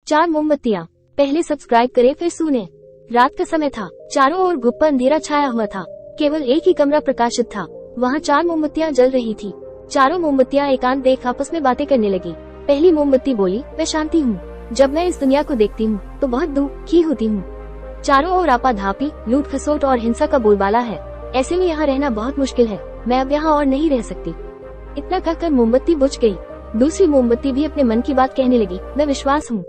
4 मोमबत्तियाँ। पहले सब्सक्राइब करें फिर सुने। रात का समय था, चारों ओर गुप्त अंधेरा छाया हुआ था। केवल एक ही कमरा प्रकाशित था। वहाँ 4 मोमबत्तियाँ जल रही थी। चारों मोमबत्तियाँ एकांत देख आपस में बातें करने लगी। पहली मोमबत्ती बोली, मैं शांति हूँ। जब मैं इस दुनिया को देखती हूँ तो बहुत दुखी होती हूँ। चारों ओर आपाधापी, लूट खसोट और हिंसा का बोलबाला है। ऐसे में यहाँ रहना बहुत मुश्किल है। मैं अब यहाँ और नहीं रह सकती। इतना कहकर मोमबत्ती बुझ गई। दूसरी मोमबत्ती भी अपने मन की बात कहने लगी, मैं विश्वास हूँ।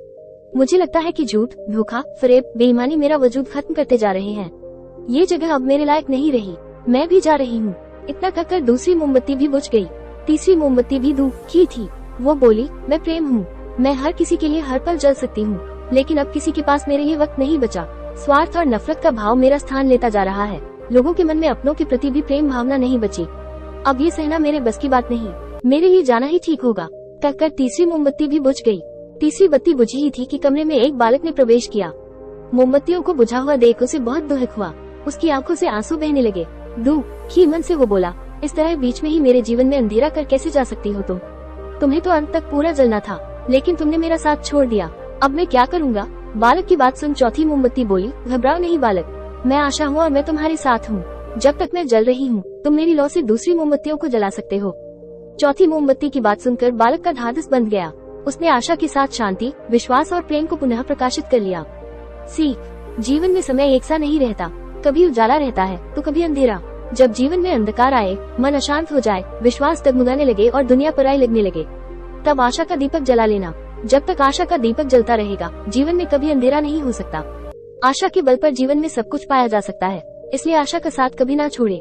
मुझे लगता है कि झूठ, धोखा, फरेब, बेईमानी मेरा वजूद खत्म करते जा रहे हैं। ये जगह अब मेरे लायक नहीं रही। मैं भी जा रही हूँ। इतना कहकर दूसरी मोमबत्ती भी बुझ गई। तीसरी मोमबत्ती भी दुखी थी। वो बोली, मैं प्रेम हूँ। मैं हर किसी के लिए हर पल जल सकती हूँ, लेकिन अब किसी के पास मेरे लिए वक्त नहीं बचा। स्वार्थ और नफरत का भाव मेरा स्थान लेता जा रहा है। लोगों के मन में अपनों के प्रति भी प्रेम भावना नहीं बची। अब ये सहना मेरे बस की बात नहीं। मेरे लिए जाना ही ठीक होगा। कहकर तीसरी मोमबत्ती भी बुझ गई। तीसरी बत्ती बुझी ही थी कि कमरे में एक बालक ने प्रवेश किया। मोमबत्तियों को बुझा हुआ देख उसे बहुत दुख हुआ। उसकी आंखों से आंसू बहने लगे। दुखी मन से वो बोला, इस तरह बीच में ही मेरे जीवन में अंधेरा कर कैसे जा सकती हो तुम? तुम्हें तो अंत तक पूरा जलना था, लेकिन तुमने मेरा साथ छोड़ दिया। अब मैं क्या करूँगा? बालक की बात सुन चौथी मोमबत्ती बोली, घबराओ नहीं बालक, मैं आशा हूँ और मैं तुम्हारे साथ हूँ। जब तक मैं जल रही हूँ तुम मेरी लौ से दूसरी मोमबत्तियों को जला सकते हो। चौथी मोमबत्ती की बात सुनकर बालक का ढाढ़स बंध गया। उसने आशा के साथ शांति, विश्वास और प्रेम को पुनः प्रकाशित कर लिया। सीख, जीवन में समय एक सा नहीं रहता। कभी उजाला रहता है तो कभी अंधेरा। जब जीवन में अंधकार आए, मन अशांत हो जाए, विश्वास डगमगाने लगे और दुनिया पराई लगने लगे, तब आशा का दीपक जला लेना। जब तक आशा का दीपक जलता रहेगा, जीवन में कभी अंधेरा नहीं हो सकता। आशा के बल पर जीवन में सब कुछ पाया जा सकता है, इसलिए आशा का साथ कभी ना छोड़े।